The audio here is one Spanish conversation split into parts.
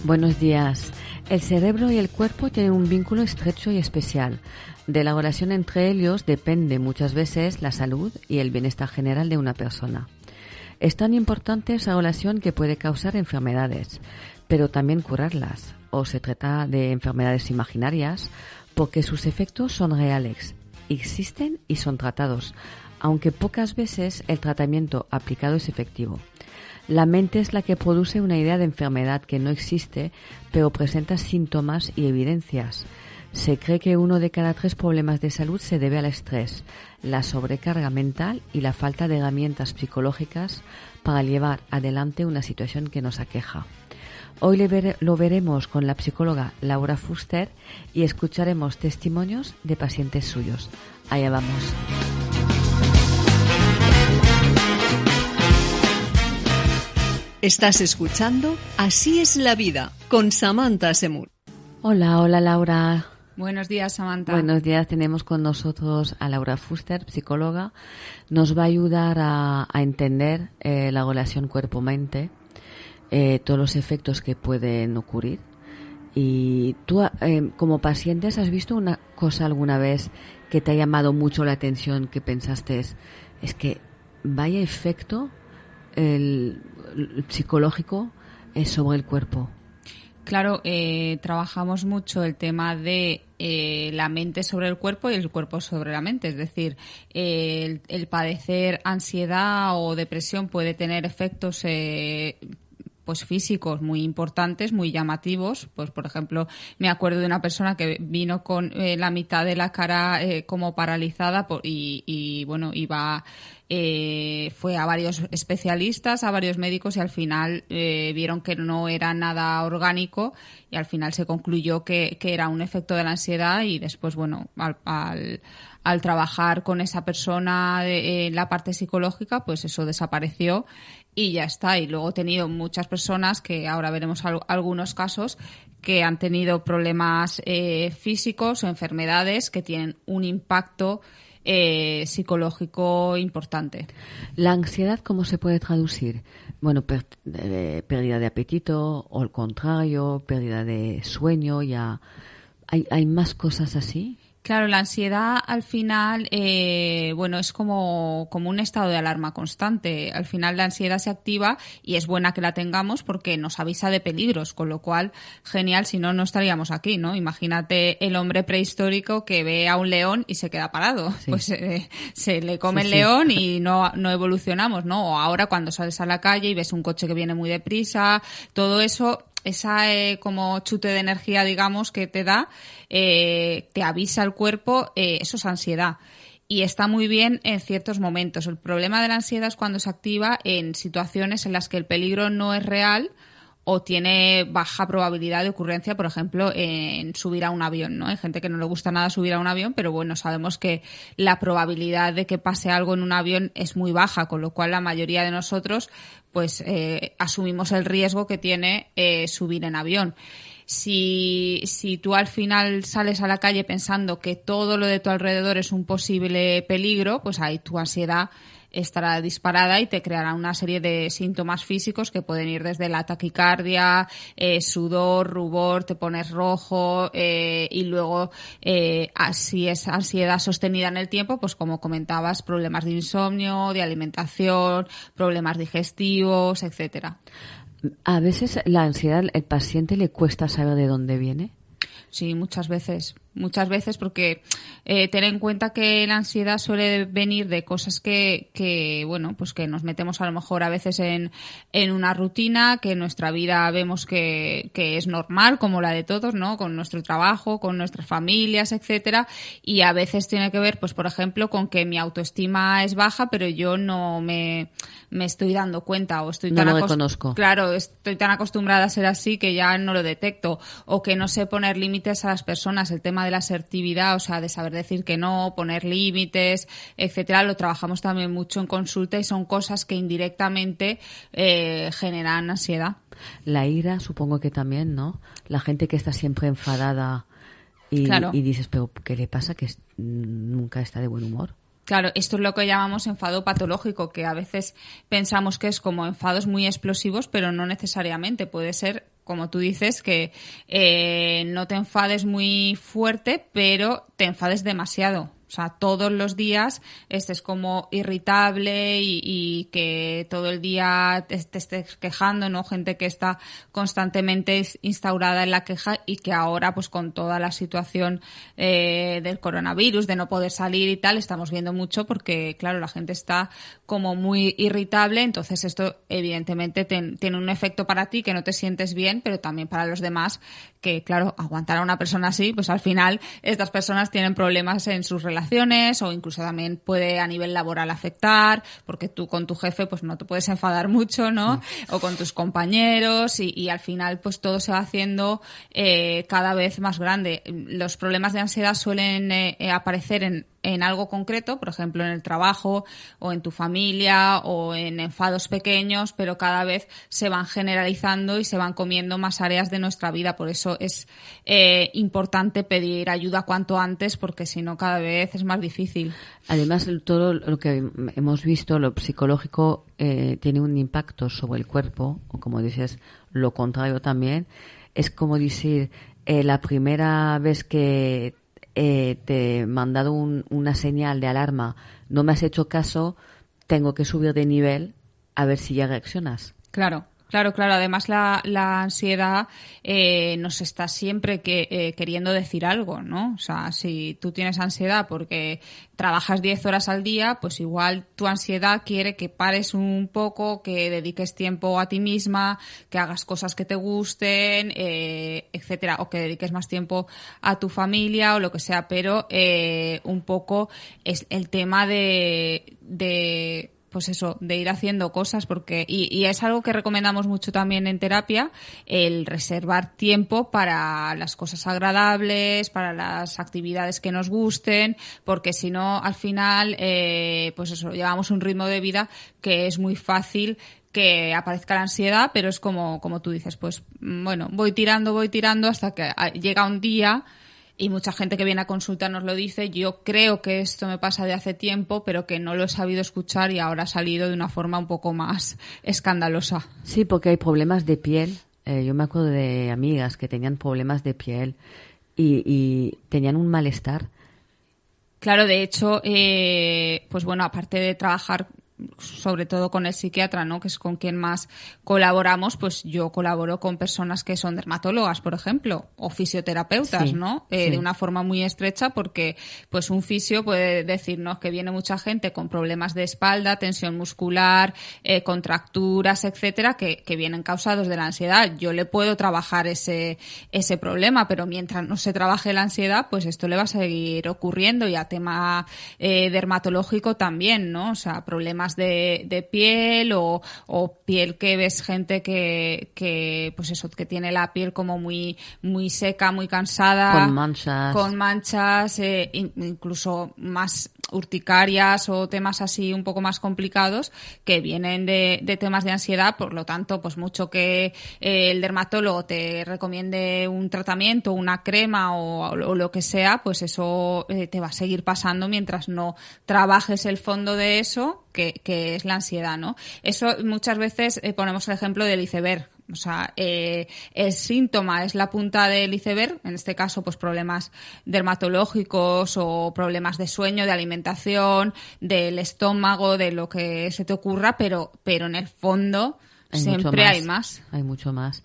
Buenos días. El cerebro y el cuerpo tienen un vínculo estrecho y especial. De la relación entre ellos depende muchas veces la salud y el bienestar general de una persona. Es tan importante esa relación que puede causar enfermedades, pero también curarlas, o se trata de enfermedades imaginarias, porque sus efectos son reales, existen y son tratados, aunque pocas veces el tratamiento aplicado es efectivo. La mente es la que produce una idea de enfermedad que no existe, pero presenta síntomas y evidencias. Se cree que 1 de cada 3 problemas de salud se debe al estrés, la sobrecarga mental y la falta de herramientas psicológicas para llevar adelante una situación que nos aqueja. Hoy lo veremos con la psicóloga Laura Fuster y escucharemos testimonios de pacientes suyos. Allá vamos. Estás escuchando Así es la vida, con Samantha Semur. Hola Laura. Buenos días, Samantha. Buenos días, tenemos con nosotros a Laura Fuster, psicóloga. Nos va a ayudar a entender la relación cuerpo-mente, todos los efectos que pueden ocurrir. Y tú, como paciente, ¿has visto una cosa alguna vez que te ha llamado mucho la atención, que pensaste, es que vaya efecto el psicológico sobre el cuerpo? Claro, trabajamos mucho el tema de la mente sobre el cuerpo y el cuerpo sobre la mente. Es decir, el padecer ansiedad o depresión puede tener efectos pues físicos muy importantes, muy llamativos. Pues, por ejemplo, me acuerdo de una persona que vino con la mitad de la cara como paralizada y bueno, fue a varios especialistas, a varios médicos, y al final vieron que no era nada orgánico, y al final se concluyó que era un efecto de la ansiedad. Y después, bueno, al trabajar con esa persona en la parte psicológica, pues eso desapareció y ya está. Y luego he tenido muchas personas, que ahora veremos algunos casos, que han tenido problemas físicos o enfermedades que tienen un impacto psicológico importante. ¿La ansiedad cómo se puede traducir? Bueno, pérdida de apetito, o al contrario, pérdida de sueño. Ya ¿Hay más cosas así? Claro, la ansiedad al final, bueno, es como un estado de alarma constante. Al final la ansiedad se activa y es buena que la tengamos porque nos avisa de peligros, con lo cual, genial, si no, no estaríamos aquí, ¿no? Imagínate el hombre prehistórico que ve a un león y se queda parado. Sí. Pues se le come el león y no evolucionamos, ¿no? O ahora cuando sales a la calle y ves un coche que viene muy deprisa, todo eso, esa como chute de energía, digamos, que te da, te avisa el cuerpo, eso es ansiedad. Y está muy bien en ciertos momentos. El problema de la ansiedad es cuando se activa en situaciones en las que el peligro no es real o tiene baja probabilidad de ocurrencia, por ejemplo, en subir a un avión, ¿no? Hay gente que no le gusta nada subir a un avión, pero bueno, sabemos que la probabilidad de que pase algo en un avión es muy baja, con lo cual la mayoría de nosotros pues asumimos el riesgo que tiene subir en avión. Si tú al final sales a la calle pensando que todo lo de tu alrededor es un posible peligro, pues ahí tu ansiedad estará disparada y te creará una serie de síntomas físicos que pueden ir desde la taquicardia, sudor, rubor, te pones rojo, y luego si es ansiedad sostenida en el tiempo, pues como comentabas, problemas de insomnio, de alimentación, problemas digestivos, etcétera. A veces la ansiedad, el paciente le cuesta saber de dónde viene. Sí, muchas veces porque ten en cuenta que la ansiedad suele venir de cosas que bueno, pues que nos metemos a lo mejor a veces en una rutina que en nuestra vida vemos que es normal, como la de todos, ¿no? Con nuestro trabajo, con nuestras familias, etcétera, y a veces tiene que ver, pues por ejemplo, con que mi autoestima es baja, pero yo no me estoy dando cuenta, o estoy tan reconozco. Claro, estoy tan acostumbrada a ser así que ya no lo detecto, o que no sé poner límites a las personas. El tema de la asertividad, o sea, de saber decir que no, poner límites, etcétera, lo trabajamos también mucho en consulta y son cosas que indirectamente generan ansiedad. La ira, supongo que también, ¿no? La gente que está siempre enfadada y, claro. Y dices, pero ¿qué le pasa? Que nunca está de buen humor. Claro, esto es lo que llamamos enfado patológico, que a veces pensamos que es como enfados muy explosivos, pero no necesariamente. Puede ser como tú dices, que no te enfades muy fuerte, pero te enfades demasiado. O sea, todos los días estés como irritable y que todo el día te estés quejando, ¿no? Gente que está constantemente instaurada en la queja y que ahora, pues con toda la situación del coronavirus, de no poder salir y tal, estamos viendo mucho porque, claro, la gente está como muy irritable. Entonces esto, evidentemente, tiene un efecto para ti que no te sientes bien, pero también para los demás que, claro, aguantar a una persona así, pues al final estas personas tienen problemas en sus relaciones o incluso también puede a nivel laboral afectar, porque tú con tu jefe pues no te puedes enfadar mucho, ¿no? O con tus compañeros y al final pues todo se va haciendo cada vez más grande. Los problemas de ansiedad suelen aparecer en algo concreto, por ejemplo en el trabajo o en tu familia o en enfados pequeños, pero cada vez se van generalizando y se van comiendo más áreas de nuestra vida. Por eso es importante pedir ayuda cuanto antes, porque si no cada vez es más difícil. Además, todo lo que hemos visto, lo psicológico, tiene un impacto sobre el cuerpo, o como dices, lo contrario también. Es como decir, la primera vez que te he mandado una señal de alarma, no me has hecho caso, tengo que subir de nivel a ver si ya reaccionas. Claro. Además, la ansiedad nos está siempre queriendo decir algo, ¿no? O sea, si tú tienes ansiedad porque trabajas 10 horas al día, pues igual tu ansiedad quiere que pares un poco, que dediques tiempo a ti misma, que hagas cosas que te gusten, etcétera, o que dediques más tiempo a tu familia o lo que sea. Pero un poco es el tema de pues eso, de ir haciendo cosas, porque y es algo que recomendamos mucho también en terapia, el reservar tiempo para las cosas agradables, para las actividades que nos gusten, porque si no, al final, pues eso, llevamos un ritmo de vida que es muy fácil que aparezca la ansiedad, pero es como tú dices, pues bueno, voy tirando hasta que llega un día. Y mucha gente que viene a consulta nos lo dice. Yo creo que esto me pasa de hace tiempo, pero que no lo he sabido escuchar y ahora ha salido de una forma un poco más escandalosa. Sí, porque hay problemas de piel. Yo me acuerdo de amigas que tenían problemas de piel y tenían un malestar. Claro, de hecho, pues bueno, aparte de trabajar sobre todo con el psiquiatra, ¿no?, que es con quien más colaboramos, pues yo colaboro con personas que son dermatólogas, por ejemplo, o fisioterapeutas, sí, ¿no? Sí. De una forma muy estrecha, porque pues un fisio puede decirnos que viene mucha gente con problemas de espalda, tensión muscular, contracturas, etcétera, que vienen causados de la ansiedad. Yo le puedo trabajar ese problema, pero mientras no se trabaje la ansiedad, pues esto le va a seguir ocurriendo. Y a tema dermatológico también, ¿no? O sea, problemas de piel o piel que ves gente que pues eso, que tiene la piel como muy seca, muy cansada, con manchas, incluso más urticarias o temas así un poco más complicados que vienen de temas de ansiedad. Por lo tanto, pues mucho que el dermatólogo te recomiende un tratamiento, una crema o lo que sea, pues eso te va a seguir pasando mientras no trabajes el fondo de eso, que es la ansiedad, ¿no? Eso muchas veces ponemos el ejemplo del iceberg. O sea, el síntoma es la punta del iceberg, en este caso pues problemas dermatológicos o problemas de sueño, de alimentación, del estómago, de lo que se te ocurra, pero en el fondo siempre hay más. Hay mucho más.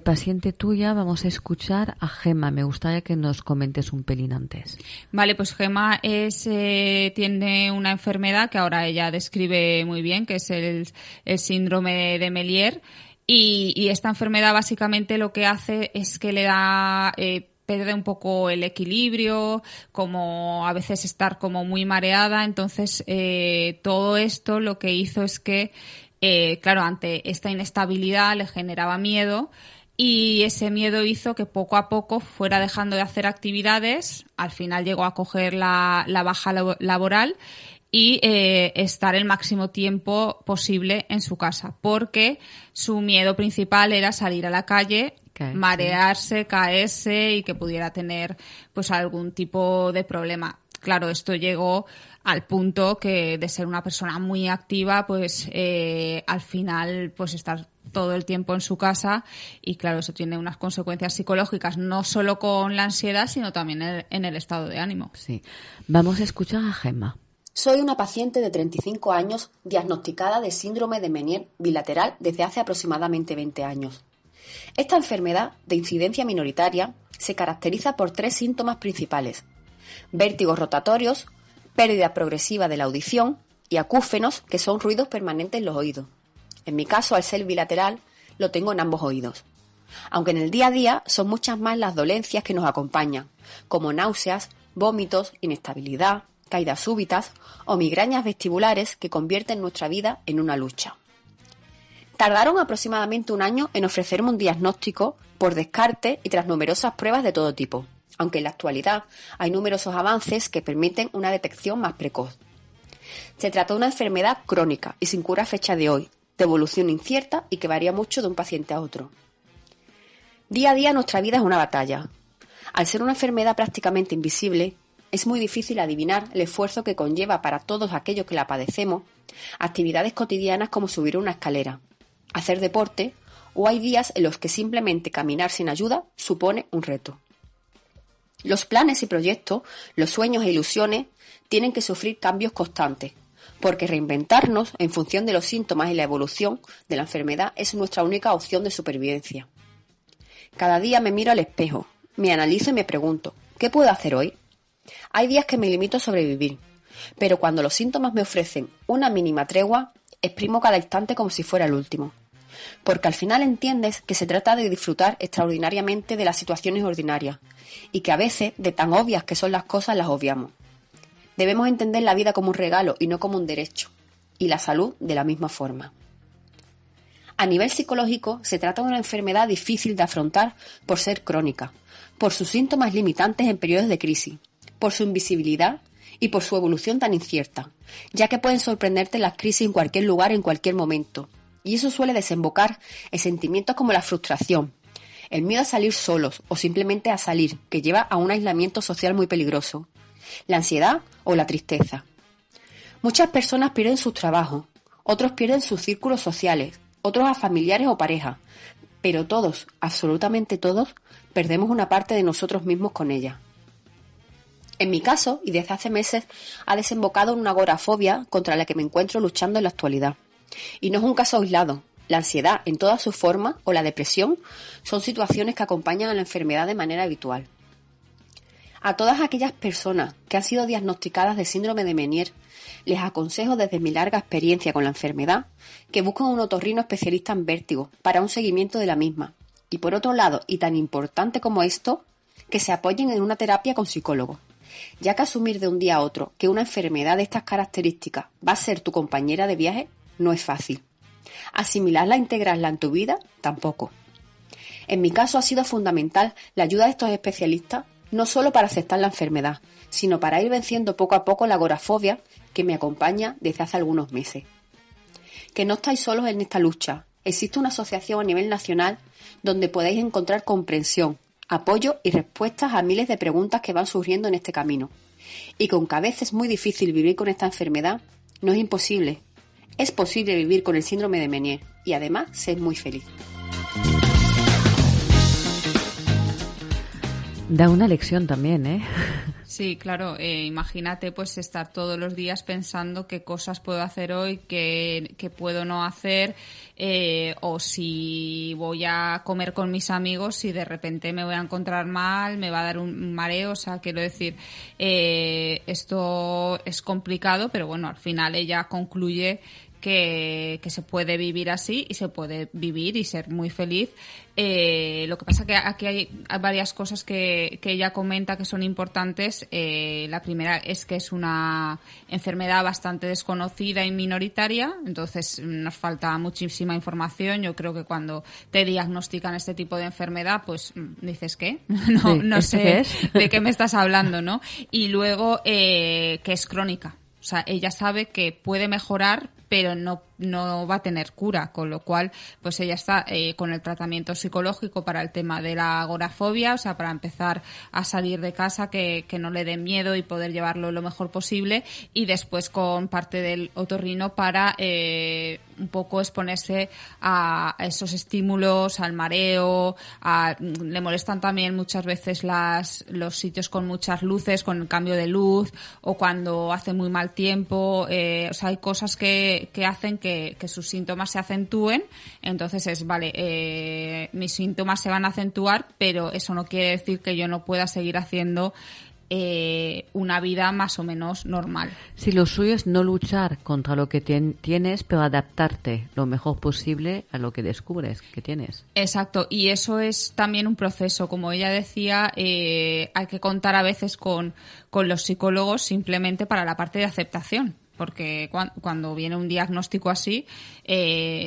Paciente tuya, vamos a escuchar a Gemma. Me gustaría que nos comentes un pelín antes. Vale, pues Gemma tiene una enfermedad que ahora ella describe muy bien, que es el síndrome de Melier. Y esta enfermedad básicamente lo que hace es que le da... pierde un poco el equilibrio, como a veces estar como muy mareada. Entonces, todo esto lo que hizo es que, claro, ante esta inestabilidad le generaba miedo, y ese miedo hizo que poco a poco fuera dejando de hacer actividades. Al final llegó a coger la baja laboral y estar el máximo tiempo posible en su casa, porque su miedo principal era salir a la calle, marearse, caerse y que pudiera tener pues algún tipo de problema. Claro, esto llegó al punto que de ser una persona muy activa, pues al final pues estar todo el tiempo en su casa y claro, eso tiene unas consecuencias psicológicas, no solo con la ansiedad, sino también en el estado de ánimo. Sí. Vamos a escuchar a Gemma. Soy una paciente de 35 años diagnosticada de síndrome de Meniere bilateral desde hace aproximadamente 20 años. Esta enfermedad, de incidencia minoritaria, se caracteriza por 3 síntomas principales: vértigos rotatorios, pérdida progresiva de la audición y acúfenos, que son ruidos permanentes en los oídos. En mi caso, al ser bilateral, lo tengo en ambos oídos. Aunque en el día a día son muchas más las dolencias que nos acompañan, como náuseas, vómitos, inestabilidad, caídas súbitas o migrañas vestibulares que convierten nuestra vida en una lucha. Tardaron aproximadamente 1 año en ofrecerme un diagnóstico por descarte y tras numerosas pruebas de todo tipo, aunque en la actualidad hay numerosos avances que permiten una detección más precoz. Se trata de una enfermedad crónica y sin cura a fecha de hoy, de evolución incierta y que varía mucho de un paciente a otro. Día a día nuestra vida es una batalla. Al ser una enfermedad prácticamente invisible, es muy difícil adivinar el esfuerzo que conlleva para todos aquellos que la padecemos actividades cotidianas como subir una escalera, hacer deporte, o hay días en los que simplemente caminar sin ayuda supone un reto. Los planes y proyectos, los sueños e ilusiones tienen que sufrir cambios constantes, porque reinventarnos en función de los síntomas y la evolución de la enfermedad es nuestra única opción de supervivencia. Cada día me miro al espejo, me analizo y me pregunto, ¿qué puedo hacer hoy? Hay días que me limito a sobrevivir, pero cuando los síntomas me ofrecen una mínima tregua, exprimo cada instante como si fuera el último. Porque al final entiendes que se trata de disfrutar extraordinariamente de las situaciones ordinarias y que a veces, de tan obvias que son las cosas, las obviamos. Debemos entender la vida como un regalo y no como un derecho, y la salud de la misma forma. A nivel psicológico, se trata de una enfermedad difícil de afrontar por ser crónica, por sus síntomas limitantes en periodos de crisis, por su invisibilidad y por su evolución tan incierta, ya que pueden sorprenderte las crisis en cualquier lugar, en cualquier momento, y eso suele desembocar en sentimientos como la frustración, el miedo a salir solos o simplemente a salir, que lleva a un aislamiento social muy peligroso, la ansiedad o la tristeza. Muchas personas pierden sus trabajos, otros pierden sus círculos sociales, otros a familiares o parejas, pero todos, absolutamente todos, perdemos una parte de nosotros mismos con ella. En mi caso, y desde hace meses, ha desembocado en una agorafobia contra la que me encuentro luchando en la actualidad. Y no es un caso aislado. La ansiedad en todas sus formas o la depresión son situaciones que acompañan a la enfermedad de manera habitual. A todas aquellas personas que han sido diagnosticadas de síndrome de Meniere, les aconsejo desde mi larga experiencia con la enfermedad que busquen un otorrino especialista en vértigo para un seguimiento de la misma. Y por otro lado, y tan importante como esto, que se apoyen en una terapia con psicólogo, ya que asumir de un día a otro que una enfermedad de estas características va a ser tu compañera de viaje no es fácil. Asimilarla e integrarla en tu vida tampoco. En mi caso ha sido fundamental la ayuda de estos especialistas, no solo para aceptar la enfermedad, sino para ir venciendo poco a poco la agorafobia que me acompaña desde hace algunos meses. Que no estáis solos en esta lucha. Existe una asociación a nivel nacional donde podéis encontrar comprensión, apoyo y respuestas a miles de preguntas que van surgiendo en este camino. Y que aunque a veces es muy difícil vivir con esta enfermedad, no es imposible. Es posible vivir con el síndrome de Meniere y además ser muy feliz. Da una lección también, ¿eh? Sí, claro. Imagínate pues estar todos los días pensando qué cosas puedo hacer hoy, qué puedo no hacer, o si voy a comer con mis amigos, si de repente me voy a encontrar mal, me va a dar un mareo. O sea, quiero decir, esto es complicado, pero bueno, al final ella concluye que se puede vivir así y se puede vivir y ser muy feliz. Lo que pasa que aquí hay varias cosas que ella comenta que son importantes. La primera es que es una enfermedad bastante desconocida y minoritaria, entonces nos falta muchísima información. Yo creo que cuando te diagnostican este tipo de enfermedad, pues dices, ¿qué? No sé de qué me estás hablando, ¿no? Y luego que es crónica. O sea, ella sabe que puede mejorar, pero no va a tener cura, con lo cual pues ella está con el tratamiento psicológico para el tema de la agorafobia, o sea, para empezar a salir de casa, que no le dé miedo y poder llevarlo lo mejor posible, y después con parte del otorrino para un poco exponerse a esos estímulos, al mareo, le molestan también muchas veces los sitios con muchas luces, con el cambio de luz, o cuando hace muy mal tiempo, o sea, hay cosas que hacen que sus síntomas se acentúen. Entonces mis síntomas se van a acentuar, pero eso no quiere decir que yo no pueda seguir haciendo una vida más o menos normal. Si lo suyo es no luchar contra lo que tienes, pero adaptarte lo mejor posible a lo que descubres que tienes. Exacto, y eso es también un proceso. Como ella decía, hay que contar a veces con los psicólogos simplemente para la parte de aceptación. Porque cuando viene un diagnóstico así,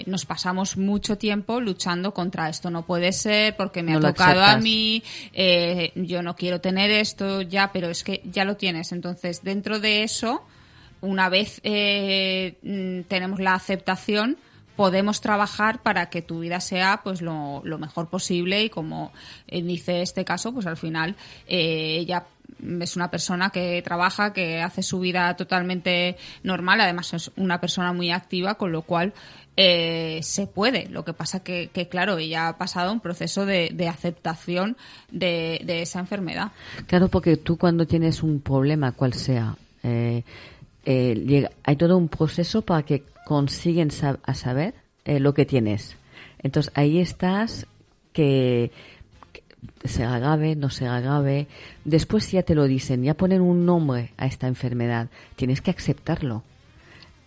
nos pasamos mucho tiempo luchando contra esto. No puede ser porque me ha tocado a mí, yo no quiero tener esto ya, pero es que ya lo tienes. Entonces, dentro de eso, una vez tenemos la aceptación, podemos trabajar para que tu vida sea pues lo mejor posible, y como dice este caso, pues al final ella es una persona que trabaja, que hace su vida totalmente normal, además es una persona muy activa, con lo cual se puede. Lo que pasa que claro, ella ha pasado un proceso de aceptación de esa enfermedad. Claro, porque tú cuando tienes un problema, cual sea, hay todo un proceso para que consiguen a saber lo que tienes. Entonces ahí estás, que sea grave, no sea grave. Después ya te lo dicen, ya ponen un nombre a esta enfermedad. Tienes que aceptarlo.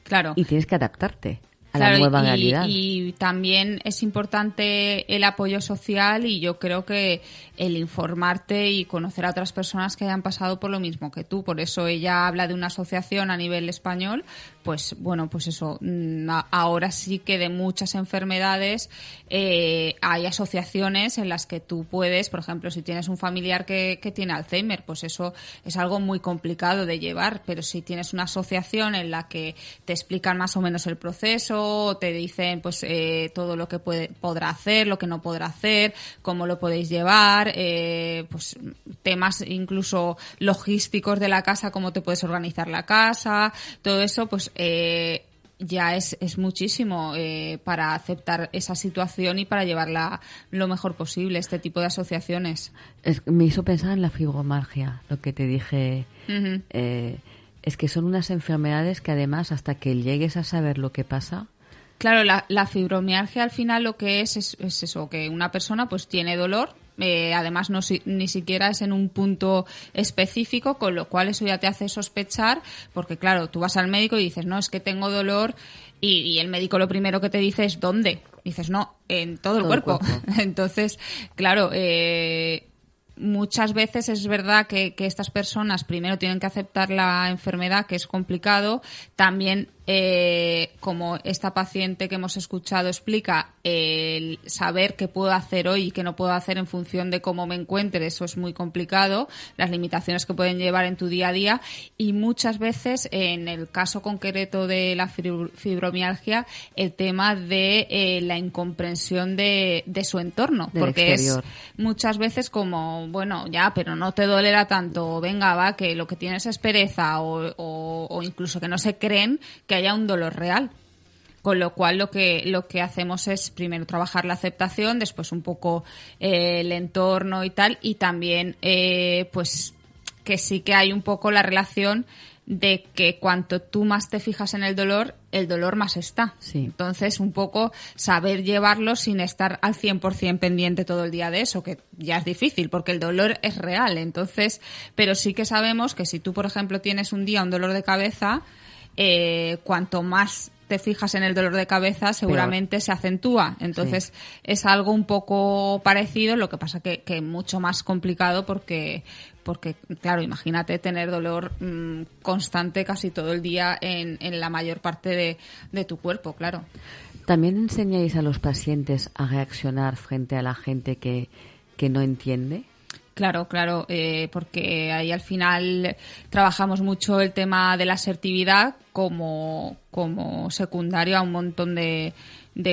Claro. Y tienes que adaptarte a la nueva realidad. Y también es importante el apoyo social, y yo creo que el informarte y conocer a otras personas que hayan pasado por lo mismo que tú. Por eso ella habla de una asociación a nivel español. Pues bueno, pues eso, ahora sí que de muchas enfermedades hay asociaciones en las que tú puedes, por ejemplo, si tienes un familiar que tiene Alzheimer, pues eso es algo muy complicado de llevar, pero si tienes una asociación en la que te explican más o menos el proceso, te dicen pues todo lo que podrá hacer, lo que no podrá hacer, cómo lo podéis llevar, pues temas incluso logísticos de la casa, cómo te puedes organizar la casa, todo eso, pues ya es muchísimo para aceptar esa situación y para llevarla lo mejor posible, este tipo de asociaciones. Me hizo pensar en la fibromialgia, lo que te dije. Uh-huh. Es que son unas enfermedades que además, hasta que llegues a saber lo que pasa... Claro, la fibromialgia al final lo que es eso, que una persona pues tiene dolor. Además ni siquiera es en un punto específico, con lo cual eso ya te hace sospechar, porque claro, tú vas al médico y dices, no, es que tengo dolor, y el médico lo primero que te dice es ¿dónde? Dices, no, en todo el cuerpo. Entonces, claro, muchas veces es verdad que estas personas primero tienen que aceptar la enfermedad, que es complicado. También, como esta paciente que hemos escuchado explica, el saber qué puedo hacer hoy y qué no puedo hacer en función de cómo me encuentre, eso es muy complicado, las limitaciones que pueden llevar en tu día a día. Y muchas veces, en el caso concreto de la fibromialgia, el tema de la incomprensión de su entorno, porque exterior. Es muchas veces como, bueno, ya, pero no te dolerá tanto, venga, va, que lo que tienes es pereza, o incluso que no se creen que haya un dolor real. Con lo cual lo que hacemos es primero trabajar la aceptación, después un poco el entorno y tal, y también pues que sí que hay un poco la relación de que cuanto tú más te fijas en el dolor más está. Sí. Entonces, un poco saber llevarlo sin estar al 100% pendiente todo el día de eso, que ya es difícil porque el dolor es real. Entonces, pero sí que sabemos que si tú, por ejemplo, tienes un día un dolor de cabeza, cuanto más te fijas en el dolor de cabeza, seguramente se acentúa. Entonces, es algo un poco parecido, lo que pasa que mucho más complicado porque, claro, imagínate tener dolor constante casi todo el día en la mayor parte de tu cuerpo, claro. ¿También enseñáis a los pacientes a reaccionar frente a la gente que no entiende? Claro, porque ahí al final trabajamos mucho el tema de la asertividad como secundario a un montón de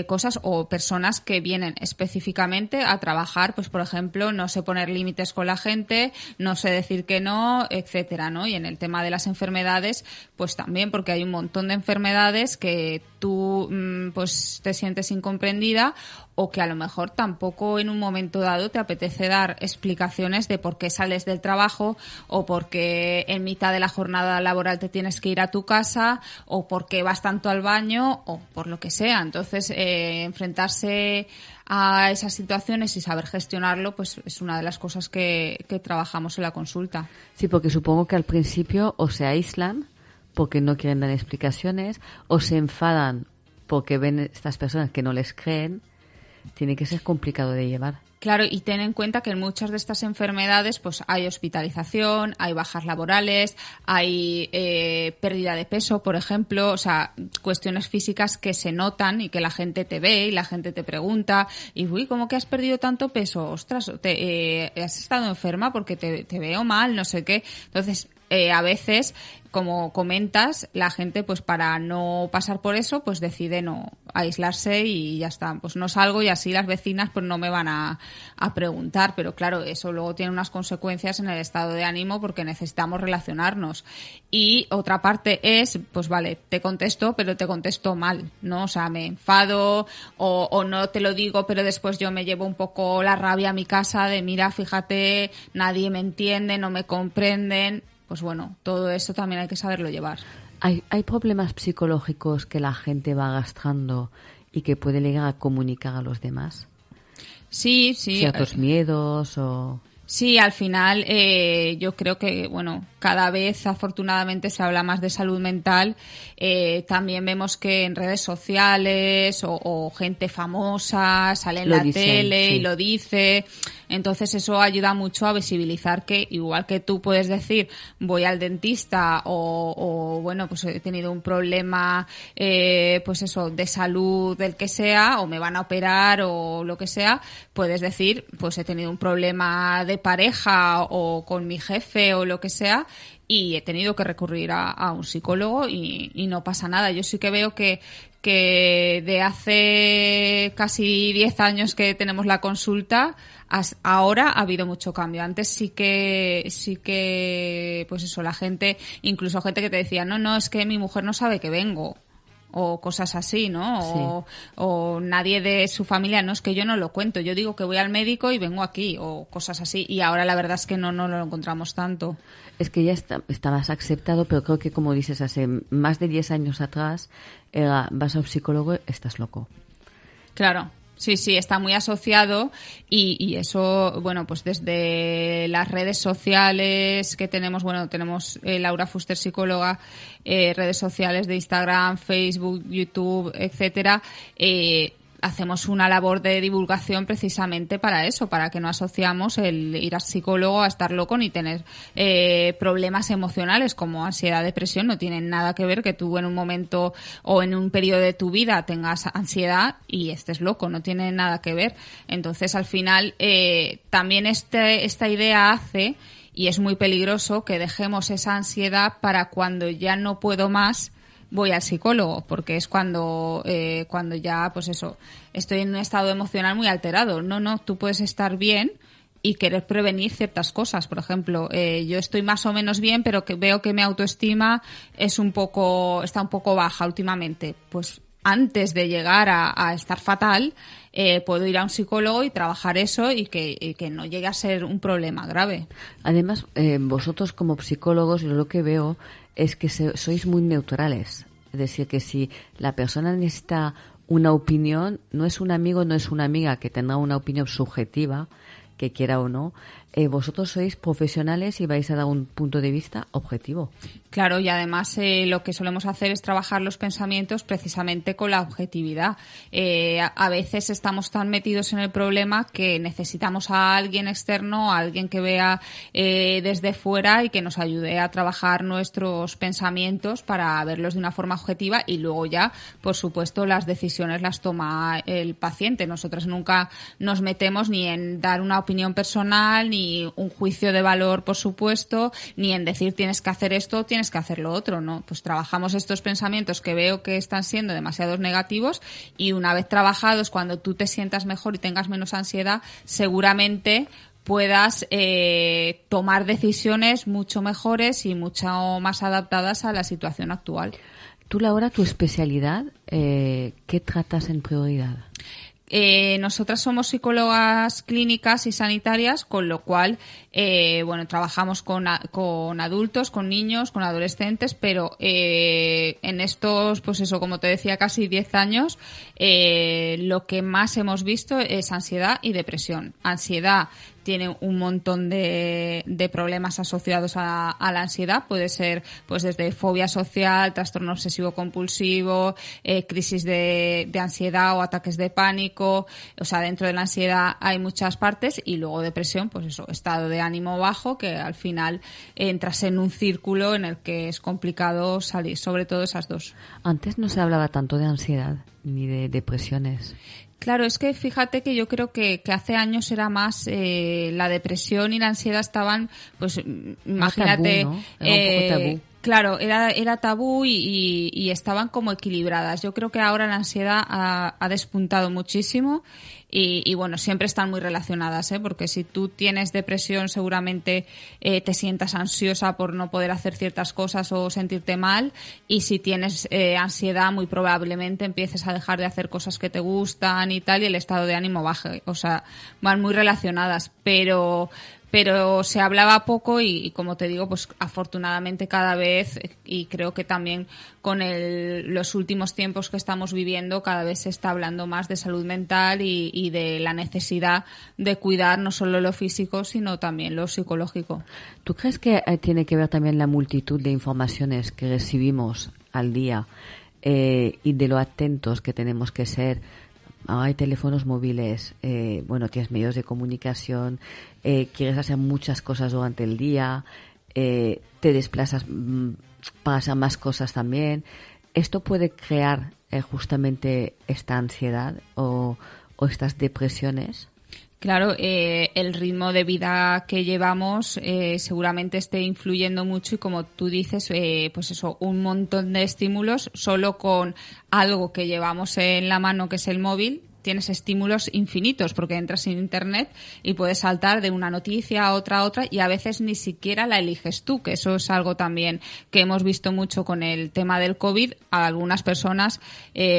cosas o personas que vienen específicamente a trabajar, pues por ejemplo, no sé poner límites con la gente, no sé decir que no, etcétera, ¿no? Y en el tema de las enfermedades, pues también, porque hay un montón de enfermedades que tú pues te sientes incomprendida o que a lo mejor tampoco en un momento dado te apetece dar explicaciones de por qué sales del trabajo o por qué en mitad de la jornada laboral te tienes que ir a tu casa o por qué vas tanto al baño o por lo que sea. Entonces, enfrentarse a esas situaciones y saber gestionarlo, pues es una de las cosas que trabajamos en la consulta. Sí, porque supongo que al principio o se aíslan porque no quieren dar explicaciones o se enfadan porque ven estas personas que no les creen. Tiene que ser complicado de llevar. Claro, y ten en cuenta que en muchas de estas enfermedades pues hay hospitalización, hay bajas laborales, hay pérdida de peso, por ejemplo, o sea, cuestiones físicas que se notan y que la gente te ve y la gente te pregunta y, uy, ¿cómo que has perdido tanto peso? Ostras, ¿has estado enferma? Porque te veo mal, no sé qué. Entonces, a veces, como comentas, la gente, pues para no pasar por eso, pues decide no aislarse y ya está. Pues no salgo y así las vecinas pues no me van a preguntar. Pero claro, eso luego tiene unas consecuencias en el estado de ánimo porque necesitamos relacionarnos. Y otra parte es, pues vale, te contesto, pero te contesto mal, ¿no? O sea, me enfado o no te lo digo, pero después yo me llevo un poco la rabia a mi casa de, mira, fíjate, nadie me entiende, no me comprenden. Pues bueno, todo eso también hay que saberlo llevar. ¿Hay problemas psicológicos que la gente va arrastrando y que puede llegar a comunicar a los demás? Sí. ¿Ciertos miedos o...? Sí, al final yo creo que, bueno, cada vez afortunadamente se habla más de salud mental. También vemos que en redes sociales o gente famosa sale en la tele y lo dice. Entonces eso ayuda mucho a visibilizar que igual que tú puedes decir voy al dentista o bueno, pues he tenido un problema pues eso, de salud, del que sea, o me van a operar o lo que sea, puedes decir pues he tenido un problema de pareja o con mi jefe o lo que sea y he tenido que recurrir a un psicólogo y no pasa nada. Yo sí que veo que de hace casi 10 años que tenemos la consulta, ahora ha habido mucho cambio. Antes sí que, pues eso, la gente, incluso gente que te decía, no, es que mi mujer no sabe que vengo. O cosas así, ¿no? Sí. O nadie de su familia, no, es que yo no lo cuento, yo digo que voy al médico y vengo aquí, o cosas así, y ahora la verdad es que no lo encontramos tanto. Es que ya está más aceptado, pero creo que, como dices, hace más de 10 años atrás, vas a un psicólogo, estás loco. Claro. Sí, está muy asociado y eso, bueno, pues desde las redes sociales que tenemos, bueno, tenemos Laura Fuster, psicóloga, redes sociales de Instagram, Facebook, YouTube, etcétera, hacemos una labor de divulgación precisamente para eso, para que no asociamos el ir al psicólogo a estar loco ni tener problemas emocionales como ansiedad, depresión. No tienen nada que ver que tú en un momento o en un periodo de tu vida tengas ansiedad y estés loco, no tiene nada que ver. Entonces, al final, también esta idea hace, y es muy peligroso, que dejemos esa ansiedad para cuando ya no puedo más, voy al psicólogo, porque es cuando ya, pues eso, estoy en un estado emocional muy alterado. No, tú puedes estar bien y querer prevenir ciertas cosas. Por ejemplo, yo estoy más o menos bien, pero que veo que mi autoestima está un poco baja últimamente. Pues antes de llegar a estar fatal, puedo ir a un psicólogo y trabajar eso y que no llegue a ser un problema grave. Además, vosotros como psicólogos, yo lo que veo es que sois muy neutrales. Es decir, que si la persona necesita una opinión, no es un amigo, no es una amiga que tenga una opinión subjetiva, que quiera o no, vosotros sois profesionales y vais a dar un punto de vista objetivo. Claro, y además lo que solemos hacer es trabajar los pensamientos precisamente con la objetividad. A veces estamos tan metidos en el problema que necesitamos a alguien externo, a alguien que vea desde fuera y que nos ayude a trabajar nuestros pensamientos para verlos de una forma objetiva y luego ya, por supuesto, las decisiones las toma el paciente. Nosotros nunca nos metemos ni en dar una opinión personal ni ni un juicio de valor, por supuesto, ni en decir tienes que hacer esto o tienes que hacer lo otro, ¿no? Pues trabajamos estos pensamientos que veo que están siendo demasiados negativos, y una vez trabajados, cuando tú te sientas mejor y tengas menos ansiedad, seguramente puedas tomar decisiones mucho mejores y mucho más adaptadas a la situación actual. Tú, Laura, tu especialidad, ¿qué tratas en prioridad? Nosotras somos psicólogas clínicas y sanitarias, con lo cual, trabajamos con adultos, con niños, con adolescentes, pero en estos, pues eso, como te decía, casi 10 años, lo que más hemos visto es ansiedad y depresión. Ansiedad tiene un montón de problemas asociados a la ansiedad. Puede ser pues desde fobia social, trastorno obsesivo compulsivo, crisis de ansiedad o ataques de pánico. O sea, dentro de la ansiedad hay muchas partes, y luego depresión, pues eso, estado de ánimo bajo, que al final entras en un círculo en el que es complicado salir, sobre todo esas dos. Antes no se hablaba tanto de ansiedad ni de depresiones. Claro, es que fíjate que yo creo que hace años era más la depresión y la ansiedad estaban, pues imagínate, tabú, ¿no? Era un poco tabú. Claro, era tabú y estaban como equilibradas. Yo creo que ahora la ansiedad ha despuntado muchísimo y bueno, siempre están muy relacionadas, porque si tú tienes depresión seguramente te sientas ansiosa por no poder hacer ciertas cosas o sentirte mal, y si tienes ansiedad muy probablemente empieces a dejar de hacer cosas que te gustan y tal, y el estado de ánimo baje. O sea, van muy relacionadas, pero se hablaba poco y como te digo, pues afortunadamente cada vez, y creo que también con los últimos tiempos que estamos viviendo, cada vez se está hablando más de salud mental y de la necesidad de cuidar no solo lo físico, sino también lo psicológico. ¿Tú crees que tiene que ver también la multitud de informaciones que recibimos al día y de lo atentos que tenemos que ser? Hay teléfonos móviles, tienes medios de comunicación, quieres hacer muchas cosas durante el día, te desplazas para hacer más cosas también. ¿Esto puede crear justamente esta ansiedad o estas depresiones? Claro, el ritmo de vida que llevamos seguramente esté influyendo mucho, y como tú dices, pues eso, un montón de estímulos solo con algo que llevamos en la mano, que es el móvil. Tienes estímulos infinitos porque entras en internet y puedes saltar de una noticia a otra, y a veces ni siquiera la eliges tú, que eso es algo también que hemos visto mucho con el tema del COVID. A algunas personas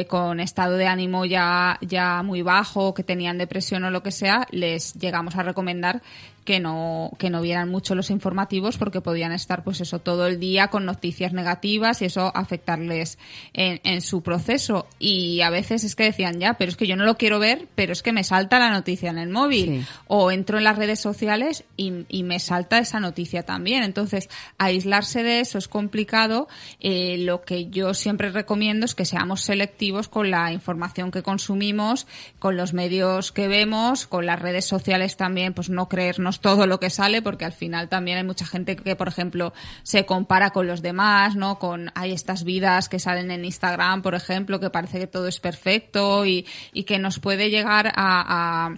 con estado de ánimo ya muy bajo, que tenían depresión o lo que sea, les llegamos a recomendar que no vieran mucho los informativos, porque podían estar pues eso todo el día con noticias negativas y eso afectarles en su proceso. Y a veces es que decían, ya, pero es que yo no lo quiero ver, pero es que me salta la noticia en el móvil. Sí. O entro en las redes sociales y me salta esa noticia también. Entonces, aislarse de eso es complicado. Lo que yo siempre recomiendo es que seamos selectivos con la información que consumimos, con los medios que vemos, con las redes sociales también, pues no creernos todo lo que sale, porque al final también hay mucha gente que, por ejemplo, se compara con los demás, ¿no? Hay estas vidas que salen en Instagram, por ejemplo, que parece que todo es perfecto y que nos puede llegar a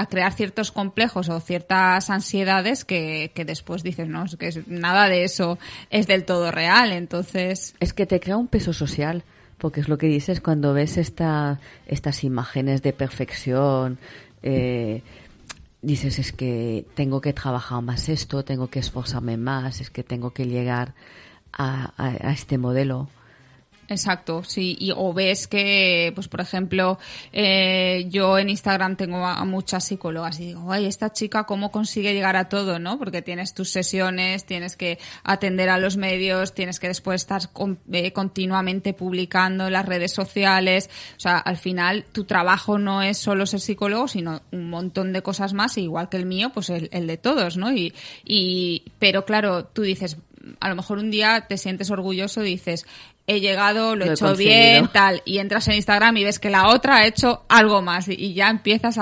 crear ciertos complejos o ciertas ansiedades que después dices, no, es que nada de eso es del todo real. Entonces, es que te crea un peso social, porque es lo que dices cuando ves estas imágenes de perfección. Dices, es que tengo que trabajar más esto, tengo que esforzarme más, es que tengo que llegar a este modelo. Exacto, sí, o ves que, pues por ejemplo, yo en Instagram tengo a muchas psicólogas y digo, ay, esta chica cómo consigue llegar a todo, ¿no? Porque tienes tus sesiones, tienes que atender a los medios, tienes que después estar continuamente publicando en las redes sociales. O sea, al final tu trabajo no es solo ser psicólogo, sino un montón de cosas más, igual que el mío, pues el de todos, ¿no? Pero claro, tú dices, a lo mejor un día te sientes orgulloso y dices, he llegado, lo he hecho bien, tal, y entras en Instagram y ves que la otra ha hecho algo más y ya empiezas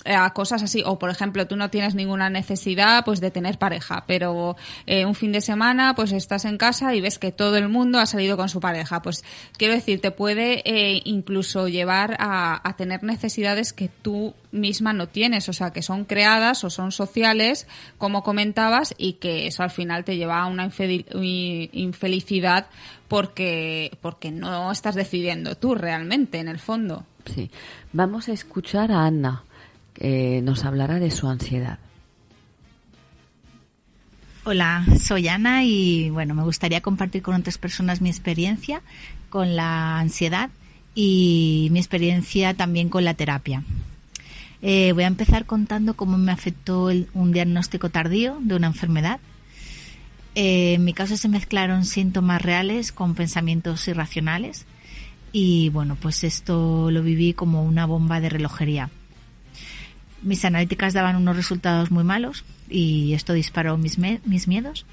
a cosas así. O, por ejemplo, tú no tienes ninguna necesidad pues de tener pareja, pero un fin de semana pues estás en casa y ves que todo el mundo ha salido con su pareja. Pues quiero decir, te puede incluso llevar a tener necesidades que tú misma no tienes, o sea, que son creadas o son sociales, como comentabas, y que eso al final te lleva a una infelicidad porque no estás decidiendo tú realmente, en el fondo. Sí. Vamos a escuchar a Ana, que nos hablará de su ansiedad. Hola, soy Ana y bueno, me gustaría compartir con otras personas mi experiencia con la ansiedad y mi experiencia también con la terapia. Voy a empezar contando cómo me afectó un diagnóstico tardío de una enfermedad. En mi caso se mezclaron síntomas reales con pensamientos irracionales y bueno, pues esto lo viví como una bomba de relojería. Mis analíticas daban unos resultados muy malos y esto disparó mis miedos,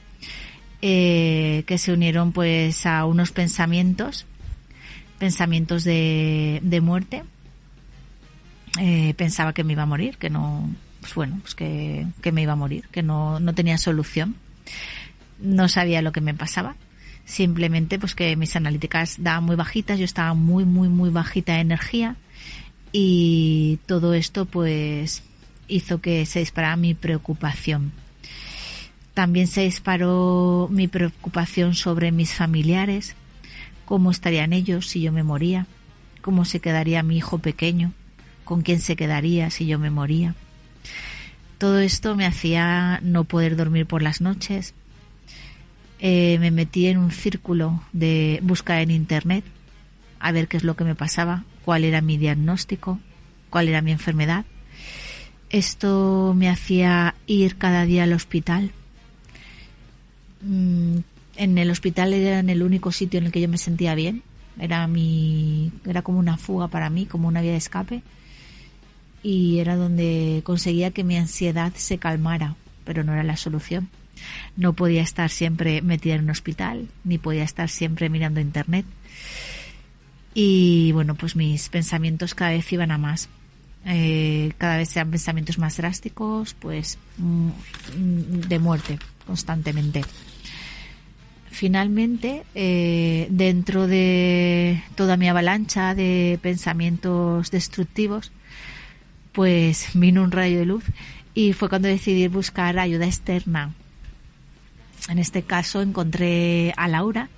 que se unieron pues a unos pensamientos de muerte. Pensaba que me iba a morir, que no, pues bueno, pues que me iba a morir, que no tenía solución. No sabía lo que me pasaba. Simplemente pues que mis analíticas daban muy bajitas, yo estaba muy bajita de energía y todo esto pues hizo que se disparara mi preocupación. También se disparó mi preocupación sobre mis familiares, cómo estarían ellos si yo me moría, cómo se quedaría mi hijo pequeño, con quién se quedaría si yo me moría. Todo esto me hacía no poder dormir por las noches. Me metí en un círculo de búsqueda en internet a ver qué es lo que me pasaba, cuál era mi diagnóstico, cuál era mi enfermedad. Esto me hacía ir cada día al hospital. En el hospital era el único sitio en el que yo me sentía bien. Era como una fuga para mí, como una vía de escape. Y era donde conseguía que mi ansiedad se calmara, pero no era la solución. No podía estar siempre metida en un hospital, ni podía estar siempre mirando internet. Y bueno, pues mis pensamientos cada vez iban a más. Cada vez eran pensamientos más drásticos, pues de muerte constantemente. Finalmente, dentro de toda mi avalancha de pensamientos destructivos, pues vino un rayo de luz y fue cuando decidí buscar ayuda externa. En este caso encontré a Laura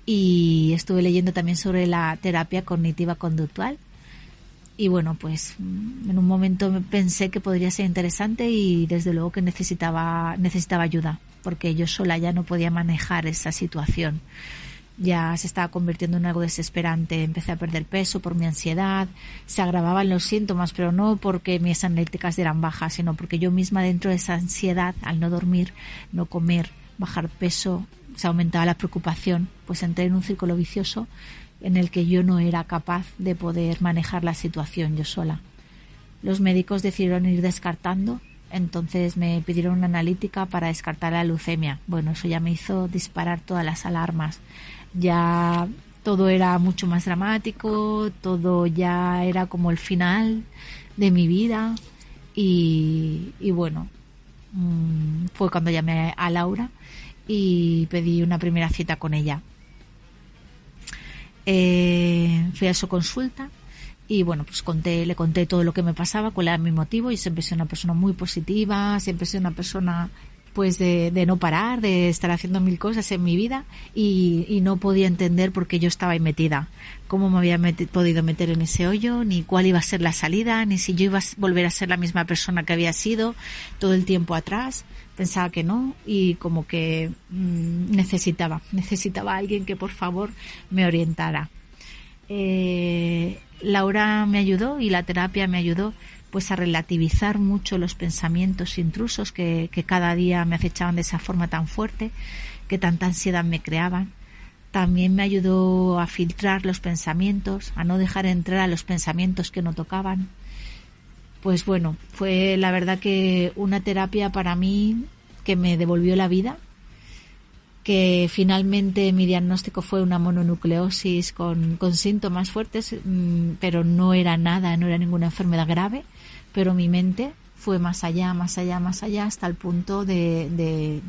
y estuve leyendo también sobre la terapia cognitiva conductual. Y bueno, pues en un momento pensé que podría ser interesante y desde luego que necesitaba ayuda, porque yo sola ya no podía manejar esa situación. Ya se estaba convirtiendo en algo desesperante, empecé a perder peso por mi ansiedad, se agravaban los síntomas, pero no porque mis analíticas eran bajas, sino porque yo misma dentro de esa ansiedad, al no dormir, no comer, bajar peso, se aumentaba la preocupación, pues entré en un círculo vicioso en el que yo no era capaz de poder manejar la situación yo sola. Los médicos decidieron ir descartando, entonces me pidieron una analítica para descartar la leucemia. Bueno, eso ya me hizo disparar todas las alarmas. Ya todo era mucho más dramático, todo ya era como el final de mi vida y bueno, fue cuando llamé a Laura y pedí una primera cita con ella. Fui a su consulta y bueno, pues le conté todo lo que me pasaba, cuál era mi motivo. Y siempre he sido una persona muy positiva, siempre he sido una persona pues de no parar, de estar haciendo mil cosas en mi vida y no podía entender por qué yo estaba ahí metida, cómo me había podido meter en ese hoyo, ni cuál iba a ser la salida, ni si yo iba a volver a ser la misma persona que había sido todo el tiempo atrás. Pensaba que no y como que necesitaba a alguien que por favor me orientara. Laura me ayudó y la terapia me ayudó pues a relativizar mucho los pensamientos intrusos que cada día me acechaban de esa forma tan fuerte, que tanta ansiedad me creaban. También me ayudó a filtrar los pensamientos, a no dejar entrar a los pensamientos que no tocaban. Pues bueno, fue la verdad que una terapia para mí que me devolvió la vida. que finalmente mi diagnóstico fue una mononucleosis con síntomas fuertes, pero no era nada, no era ninguna enfermedad grave, pero mi mente fue más allá, hasta el punto de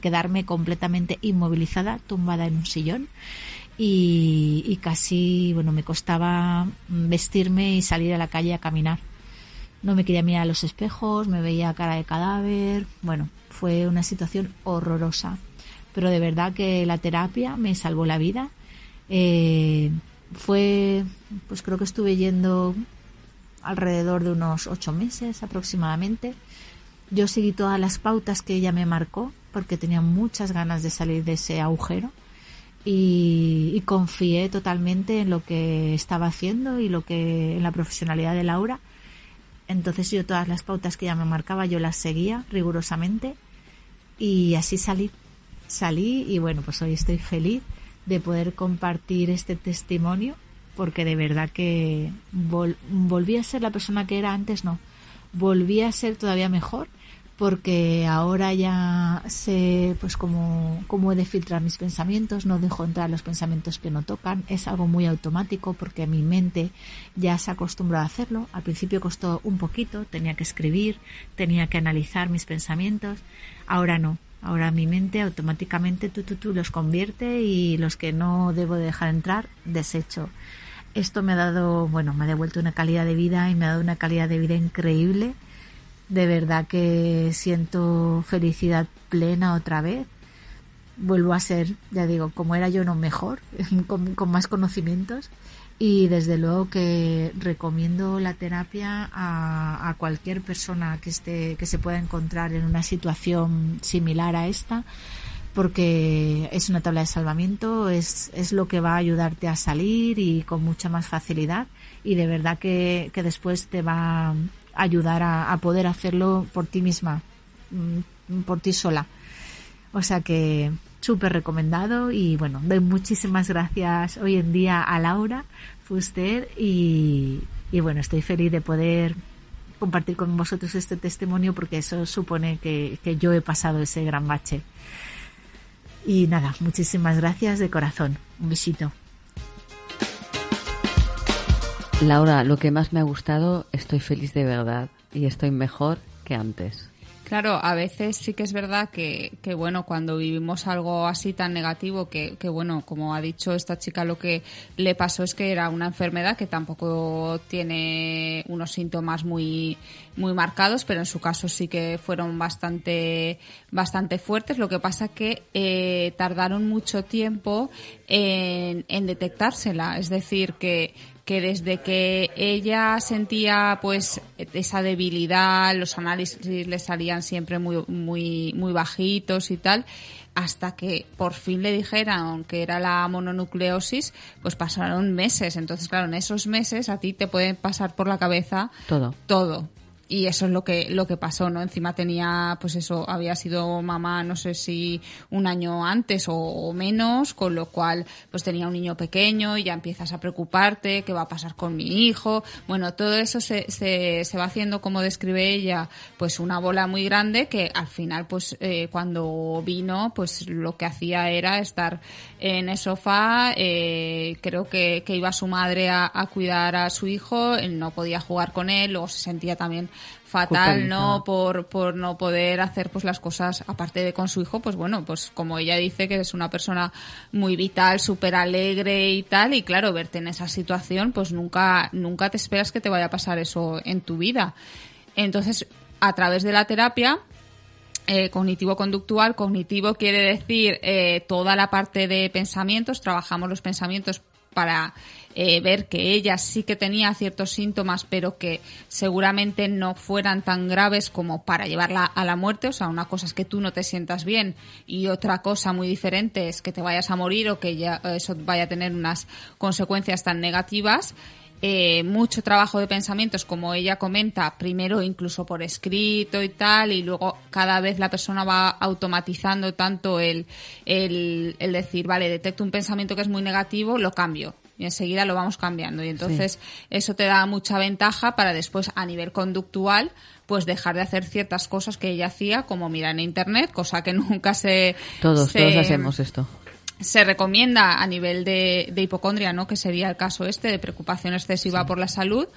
quedarme completamente inmovilizada, tumbada en un sillón, y casi, me costaba vestirme y salir a la calle a caminar. No me quería mirar a los espejos, me veía cara de cadáver. Fue una situación horrorosa. Pero de verdad que la terapia me salvó la vida. Creo que estuve yendo alrededor de unos 8 meses aproximadamente. Yo seguí todas las pautas que ella me marcó porque tenía muchas ganas de salir de ese agujero. Y confié totalmente en lo que estaba haciendo y en la profesionalidad de Laura. Entonces yo todas las pautas que ella me marcaba yo las seguía rigurosamente y así salí y pues hoy estoy feliz de poder compartir este testimonio, porque de verdad que volví a ser la persona que era antes. Volví a ser todavía mejor, porque ahora ya sé pues cómo he de filtrar mis pensamientos, no dejo entrar los pensamientos que no tocan. Es algo muy automático porque mi mente ya se acostumbró a hacerlo. Al principio costó un poquito, tenía que escribir, tenía que analizar mis pensamientos. Ahora no, ahora mi mente automáticamente tú los convierte, y los que no debo de dejar entrar, desecho. Esto me ha dado, me ha devuelto una calidad de vida, y me ha dado una calidad de vida increíble. De verdad que siento felicidad plena otra vez. Vuelvo a ser, ya digo, como era yo, no mejor, con más conocimientos. Y desde luego que recomiendo la terapia a cualquier persona que se pueda encontrar en una situación similar a esta, porque es una tabla de salvamento, es lo que va a ayudarte a salir, y con mucha más facilidad, y de verdad que después te va ayudar a poder hacerlo por ti misma, por ti sola. O sea que súper recomendado. Y doy muchísimas gracias hoy en día a Laura Fuster, y estoy feliz de poder compartir con vosotros este testimonio, porque eso supone que yo he pasado ese gran bache. Y nada, muchísimas gracias de corazón. Un besito. Laura, lo que más me ha gustado, estoy feliz de verdad y estoy mejor que antes. Claro, a veces sí que es verdad que cuando vivimos algo así tan negativo, que como ha dicho esta chica, lo que le pasó es que era una enfermedad que tampoco tiene unos síntomas muy marcados, pero en su caso sí que fueron bastante fuertes. Lo que pasa que tardaron mucho tiempo en detectársela, es decir, que desde que ella sentía pues esa debilidad, los análisis le salían siempre muy bajitos y tal, hasta que por fin le dijeran que era la mononucleosis, pues pasaron meses. Entonces, claro, en esos meses a ti te puede pasar por la cabeza todo. Y eso es lo que pasó, ¿no? Encima tenía, pues eso, había sido mamá, no sé si un año antes o menos, con lo cual pues tenía un niño pequeño y ya empiezas a preocuparte, ¿qué va a pasar con mi hijo? Bueno, todo eso se va haciendo, como describe ella, pues una bola muy grande, que al final pues cuando vino, pues lo que hacía era estar en el sofá, creo que iba su madre a cuidar a su hijo, él no podía jugar con él, luego se sentía también fatal, ¿no? Por no poder hacer pues las cosas, aparte de con su hijo, pues pues como ella dice, que es una persona muy vital, súper alegre y tal, y claro, verte en esa situación, pues nunca te esperas que te vaya a pasar eso en tu vida. Entonces, a través de la terapia cognitivo-conductual, cognitivo quiere decir toda la parte de pensamientos, trabajamos los pensamientos para ver que ella sí que tenía ciertos síntomas, pero que seguramente no fueran tan graves como para llevarla a la muerte. O sea, una cosa es que tú no te sientas bien y otra cosa muy diferente es que te vayas a morir o que ya eso vaya a tener unas consecuencias tan negativas. Mucho trabajo de pensamientos, como ella comenta, primero incluso por escrito y tal, y luego cada vez la persona va automatizando tanto el decir, vale, detecto un pensamiento que es muy negativo, lo cambio. y enseguida lo vamos cambiando. Y entonces eso te da mucha ventaja para después, a nivel conductual, pues dejar de hacer ciertas cosas que ella hacía, como mirar en internet, cosa que nunca Todos hacemos esto. Se recomienda a nivel de hipocondria, ¿no? Que sería el caso de preocupación excesiva por la salud.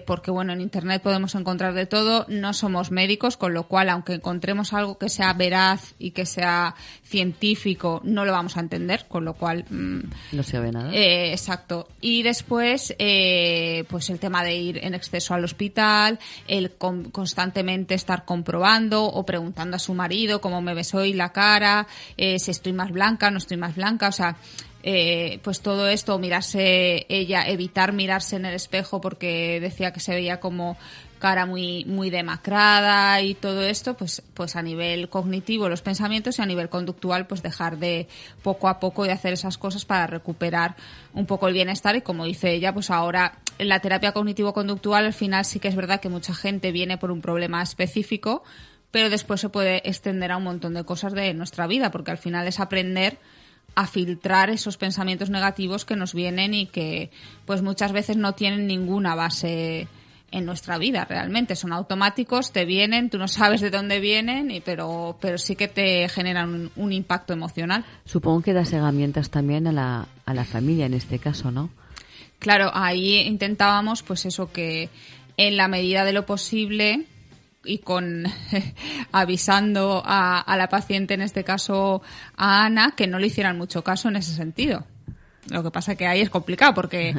Porque bueno, en internet podemos encontrar de todo, no somos médicos, con lo cual aunque encontremos algo que sea veraz y que sea científico, no lo vamos a entender, con lo cual no se ve nada. Exacto. Y después pues el tema de ir en exceso al hospital, el constantemente estar comprobando o preguntando a su marido cómo me ves hoy la cara, si estoy más blanca, no estoy más blanca, o sea, pues todo esto, evitar mirarse en el espejo porque decía que se veía como cara muy, muy demacrada y todo esto, pues a nivel cognitivo los pensamientos y a nivel conductual pues dejar de poco a poco de hacer esas cosas para recuperar un poco el bienestar. Y como dice ella, pues ahora en la terapia cognitivo-conductual al final sí que es verdad que mucha gente viene por un problema específico, pero después se puede extender a un montón de cosas de nuestra vida, porque al final es aprender a filtrar esos pensamientos negativos que nos vienen y que pues muchas veces no tienen ninguna base en nuestra vida realmente, son automáticos, te vienen, tú no sabes de dónde vienen, pero sí que te generan un impacto emocional. Supongo que das herramientas también a la familia en este caso, ¿no? Claro, ahí intentábamos pues eso, que en la medida de lo posible y avisando a la paciente, en este caso a Ana, que no le hicieran mucho caso en ese sentido. Lo que pasa que ahí es complicado porque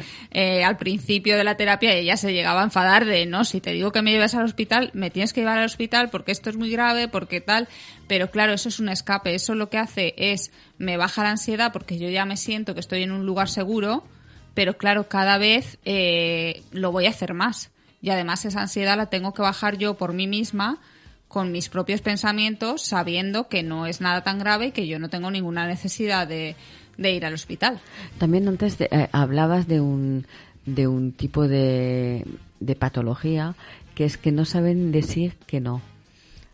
al principio de la terapia ella se llegaba a enfadar de no, si te digo que me lleves al hospital, me tienes que llevar al hospital porque esto es muy grave, porque tal. Pero claro, eso es un escape. Eso lo que hace es me baja la ansiedad porque yo ya me siento que estoy en un lugar seguro, pero claro, cada vez lo voy a hacer más. Y además esa ansiedad la tengo que bajar yo por mí misma, con mis propios pensamientos, sabiendo que no es nada tan grave y que yo no tengo ninguna necesidad de ir al hospital. También antes hablabas de un tipo de patología, que es que no saben decir que no.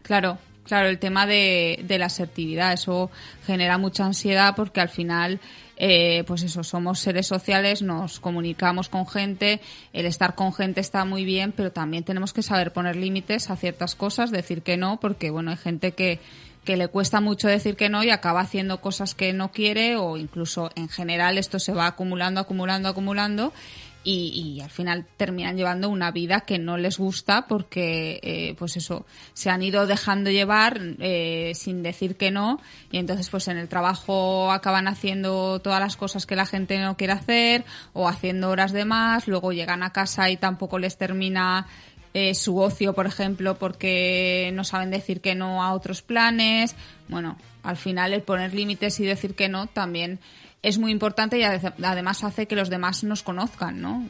Claro, el tema de la asertividad, eso genera mucha ansiedad porque al final pues eso, somos seres sociales, nos comunicamos con gente, el estar con gente está muy bien, pero también tenemos que saber poner límites a ciertas cosas, decir que no, porque bueno, hay gente que le cuesta mucho decir que no y acaba haciendo cosas que no quiere, o incluso en general esto se va acumulando y al final terminan llevando una vida que no les gusta porque pues eso, se han ido dejando llevar sin decir que no, y entonces pues en el trabajo acaban haciendo todas las cosas que la gente no quiere hacer o haciendo horas de más, luego llegan a casa y tampoco les termina su ocio, por ejemplo, porque no saben decir que no a otros planes. Bueno, al final el poner límites y decir que no también es muy importante y además hace que los demás nos conozcan, ¿no?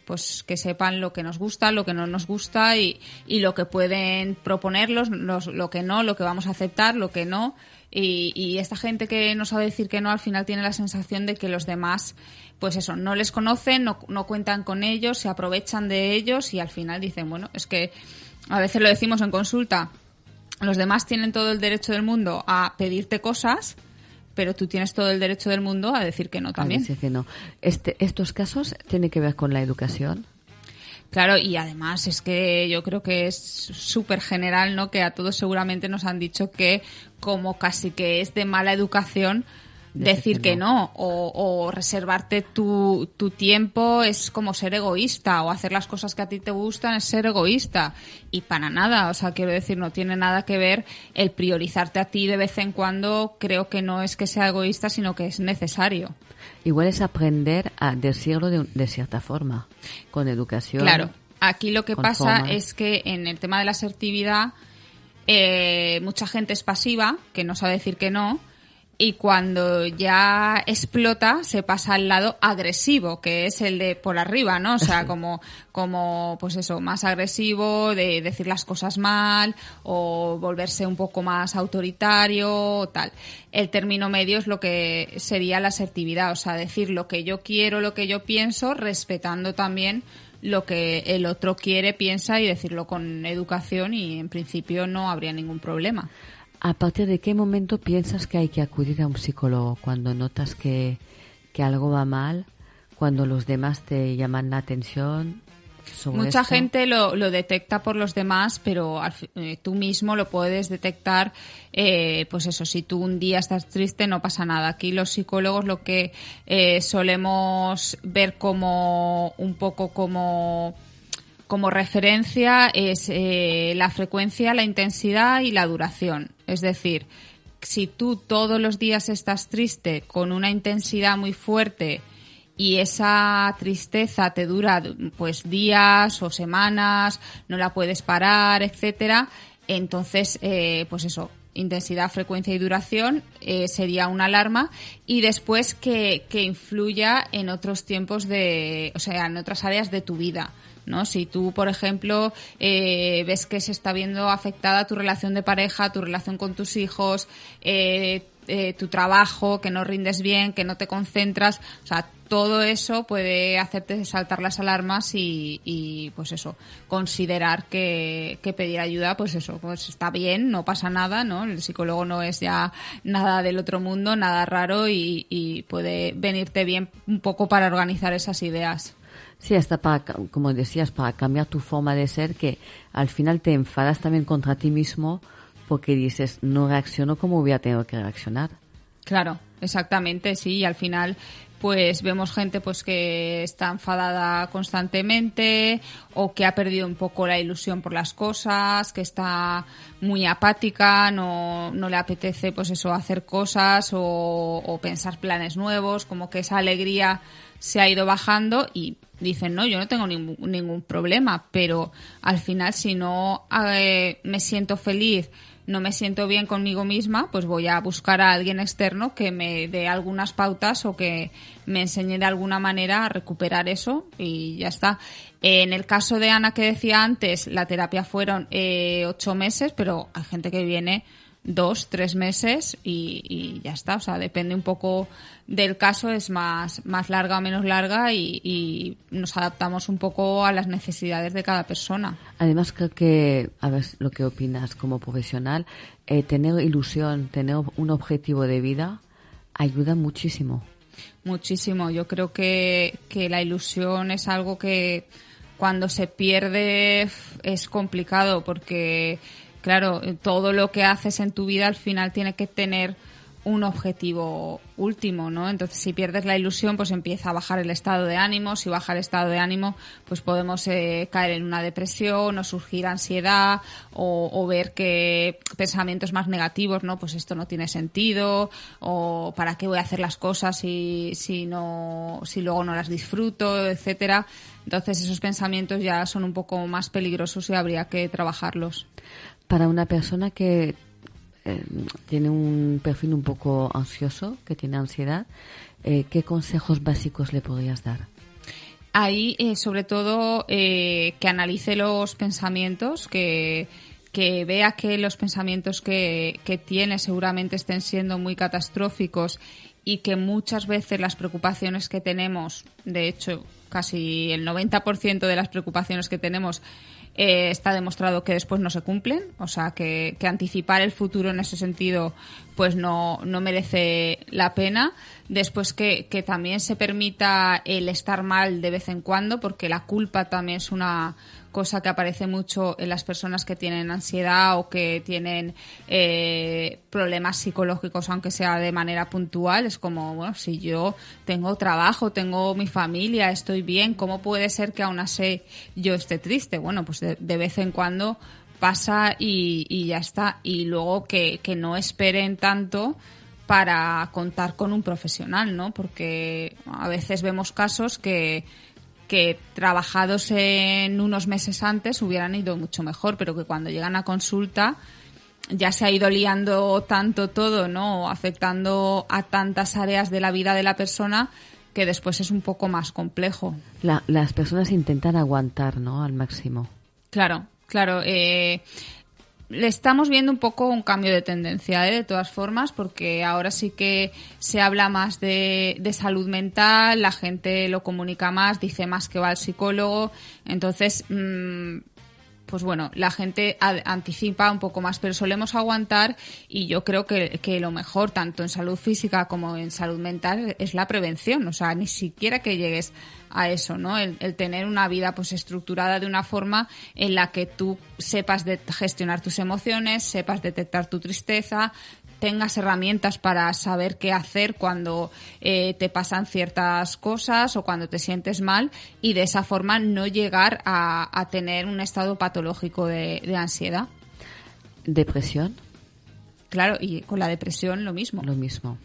Pues que sepan lo que nos gusta, lo que no nos gusta y lo que pueden proponerlos, lo que no, lo que vamos a aceptar, lo que no. Y esta gente que no sabe decir que no, al final tiene la sensación de que los demás, pues eso, no les conocen, no cuentan con ellos, se aprovechan de ellos y al final dicen, bueno, es que a veces lo decimos en consulta, los demás tienen todo el derecho del mundo a pedirte cosas, pero tú tienes todo el derecho del mundo a decir que no también. Decir que no. ¿Estos casos tienen que ver con la educación? Claro, y además es que yo creo que es súper general, ¿no? Que a todos seguramente nos han dicho que como casi que es de mala educación decir que no, o reservarte tu tiempo es como ser egoísta, o hacer las cosas que a ti te gustan es ser egoísta, y para nada, o sea, quiero decir, no tiene nada que ver el priorizarte a ti de vez en cuando, creo que no es que sea egoísta, sino que es necesario. Igual es aprender a decirlo de cierta forma, con educación. Claro, aquí lo que pasa es que en el tema de la asertividad mucha gente es pasiva, que no sabe decir que no, y cuando ya explota se pasa al lado agresivo, que es el de por arriba, ¿no? O sea, como pues eso, más agresivo, de decir las cosas mal o volverse un poco más autoritario o tal. El término medio es lo que sería la asertividad, o sea, decir lo que yo quiero, lo que yo pienso, respetando también lo que el otro quiere, piensa, y decirlo con educación, y en principio no habría ningún problema. ¿A partir de qué momento piensas que hay que acudir a un psicólogo cuando notas que que algo va mal cuando los demás te llaman la atención sobre Mucha esto? gente lo detecta por los demás, pero tú mismo lo puedes detectar. Pues eso, si tú un día estás triste, no pasa nada. Aquí los psicólogos lo que solemos ver como un poco como referencia es la frecuencia, la intensidad y la duración. Es decir, si tú todos los días estás triste con una intensidad muy fuerte y esa tristeza te dura pues días o semanas, no la puedes parar, etcétera, entonces pues eso, intensidad, frecuencia y duración sería una alarma, y después que influya en otros tiempos en otras áreas de tu vida, ¿no? Si tú, por ejemplo, ves que se está viendo afectada tu relación de pareja, tu relación con tus hijos, tu trabajo, que no rindes bien, que no te concentras, o sea, todo eso puede hacerte saltar las alarmas y pues eso, considerar que pedir ayuda, pues eso, pues está bien, no pasa nada, ¿no? El psicólogo no es ya nada del otro mundo, nada raro, y puede venirte bien un poco para organizar esas ideas. Sí, hasta para, como decías, para cambiar tu forma de ser, que al final te enfadas también contra ti mismo porque dices, no reacciono como hubiera tenido que reaccionar. Claro, exactamente, sí, y al final pues vemos gente pues que está enfadada constantemente o que ha perdido un poco la ilusión por las cosas, que está muy apática, no le apetece pues eso, hacer cosas o pensar planes nuevos, como que esa alegría se ha ido bajando y dicen, no, yo no tengo ningún problema, pero al final si no me siento feliz, no me siento bien conmigo misma, pues voy a buscar a alguien externo que me dé algunas pautas o que me enseñe de alguna manera a recuperar eso y ya está. En el caso de Ana que decía antes, la terapia fueron 8 meses, pero hay gente que viene 2, 3 meses y ya está. O sea, depende un poco del caso, es más larga o menos larga y nos adaptamos un poco a las necesidades de cada persona. Además, creo que, a ver lo que opinas como profesional, tener ilusión, tener un objetivo de vida ayuda muchísimo. Muchísimo. Yo creo que la ilusión es algo que cuando se pierde es complicado porque, claro, todo lo que haces en tu vida al final tiene que tener un objetivo último, ¿no? Entonces, si pierdes la ilusión, pues empieza a bajar el estado de ánimo. Si baja el estado de ánimo, pues podemos caer en una depresión o surgir ansiedad o ver que pensamientos más negativos, ¿no? Pues esto no tiene sentido, o ¿para qué voy a hacer las cosas si luego no las disfruto, etcétera? Entonces, esos pensamientos ya son un poco más peligrosos y habría que trabajarlos. Para una persona que tiene un perfil un poco ansioso, que tiene ansiedad, ¿qué consejos básicos le podrías dar? Ahí, sobre todo, que analice los pensamientos, que vea que los pensamientos que tiene seguramente estén siendo muy catastróficos y que muchas veces las preocupaciones que tenemos, de hecho, casi el 90% de las preocupaciones que tenemos está demostrado que después no se cumplen, o sea que anticipar el futuro en ese sentido pues no merece la pena. Después que también se permita el estar mal de vez en cuando, porque la culpa también es una cosa que aparece mucho en las personas que tienen ansiedad o que tienen problemas psicológicos, aunque sea de manera puntual. Es como, bueno, si yo tengo trabajo, tengo mi familia, estoy bien, ¿cómo puede ser que aún así yo esté triste? Bueno, pues de vez en cuando pasa y ya está. Y luego que no esperen tanto para contar con un profesional, ¿no? Porque a veces vemos casos que trabajados en unos meses antes hubieran ido mucho mejor, pero que cuando llegan a consulta ya se ha ido liando tanto todo, ¿no? Afectando a tantas áreas de la vida de la persona que después es un poco más complejo. Las personas intentan aguantar, ¿no? Al máximo. Claro. Le estamos viendo un poco un cambio de tendencia, de todas formas, porque ahora sí que se habla más de salud mental, la gente lo comunica más, dice más que va al psicólogo. Entonces, pues bueno, la gente anticipa un poco más, pero solemos aguantar, y yo creo que lo mejor, tanto en salud física como en salud mental, es la prevención. O sea, ni siquiera que llegues a eso, ¿no? El tener una vida pues estructurada de una forma en la que tú sepas gestionar tus emociones, sepas detectar tu tristeza, tengas herramientas para saber qué hacer cuando te pasan ciertas cosas o cuando te sientes mal, y de esa forma no llegar a tener un estado patológico de ansiedad. ¿Depresión? Claro, y con la depresión lo mismo. Lo mismo.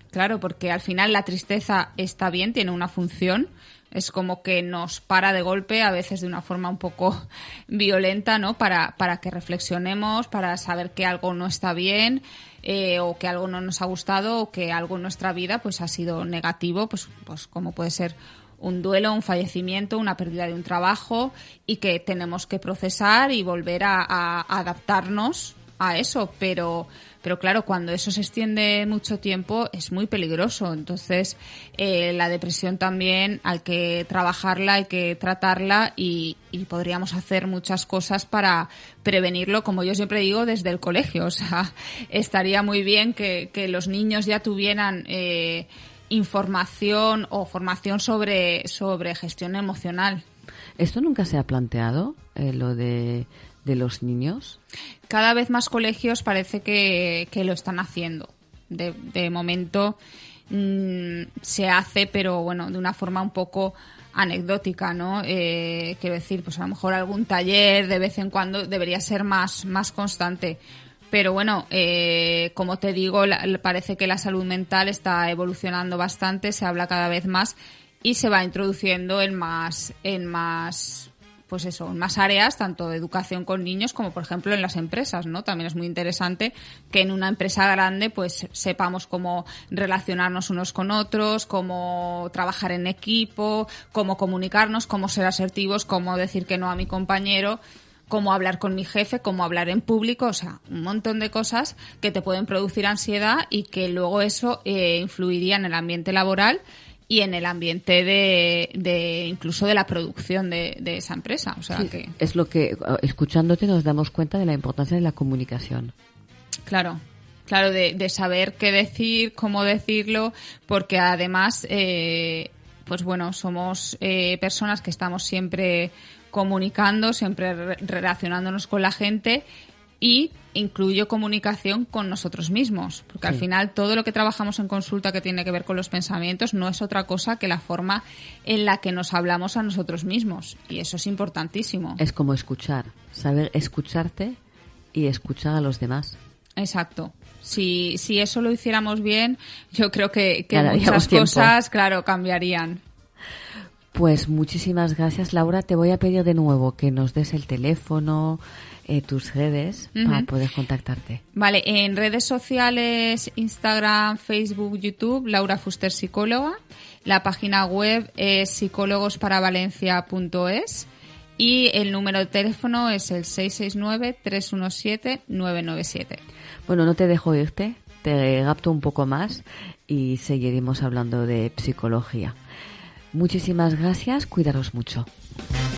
Claro, porque al final la tristeza está bien, tiene una función. Es como que nos para de golpe, a veces de una forma un poco violenta, ¿no? Para que reflexionemos, para saber que algo no está bien, o que algo no nos ha gustado, o que algo en nuestra vida pues ha sido negativo, pues como puede ser un duelo, un fallecimiento, una pérdida de un trabajo, y que tenemos que procesar y volver a adaptarnos a eso, pero claro, cuando eso se extiende mucho tiempo es muy peligroso. Entonces, la depresión también hay que trabajarla, hay que tratarla, y podríamos hacer muchas cosas para prevenirlo, como yo siempre digo, desde el colegio. O sea, estaría muy bien que los niños ya tuvieran información o formación sobre gestión emocional. ¿Esto nunca se ha planteado, lo de los niños? Cada vez más colegios parece que lo están haciendo. De momento se hace, pero bueno, de una forma un poco anecdótica, ¿no? Quiero decir, pues a lo mejor algún taller de vez en cuando debería ser más constante. Pero bueno, como te digo, parece que la salud mental está evolucionando bastante, se habla cada vez más y se va introduciendo en más pues eso, en más áreas, tanto de educación con niños como, por ejemplo, en las empresas, ¿no? También es muy interesante que en una empresa grande pues sepamos cómo relacionarnos unos con otros, cómo trabajar en equipo, cómo comunicarnos, cómo ser asertivos, cómo decir que no a mi compañero, cómo hablar con mi jefe, cómo hablar en público. O sea, un montón de cosas que te pueden producir ansiedad y que luego eso influiría en el ambiente laboral y en el ambiente de incluso de la producción de esa empresa. O sea, sí, que es lo que, escuchándote, nos damos cuenta de la importancia de la comunicación. Claro, de saber qué decir, cómo decirlo, porque además, pues bueno, somos personas que estamos siempre comunicando, siempre relacionándonos con la gente, y incluyo comunicación con nosotros mismos, porque al final todo lo que trabajamos en consulta que tiene que ver con los pensamientos no es otra cosa que la forma en la que nos hablamos a nosotros mismos, y eso es importantísimo. Es como escuchar, saber escucharte y escuchar a los demás. Exacto. Si eso lo hiciéramos bien, yo creo que Ganaríamos muchas tiempo. cosas, claro, cambiarían. Pues muchísimas gracias, Laura. Te voy a pedir de nuevo que nos des el teléfono, tus redes, para poder contactarte. Vale, en redes sociales, Instagram, Facebook, YouTube, Laura Fuster Psicóloga. La página web es psicólogosparaValencia.es y el número de teléfono es el 669-317-997. Bueno, no te dejo irte, te rapto un poco más y seguiremos hablando de psicología. Muchísimas gracias, cuidaros mucho.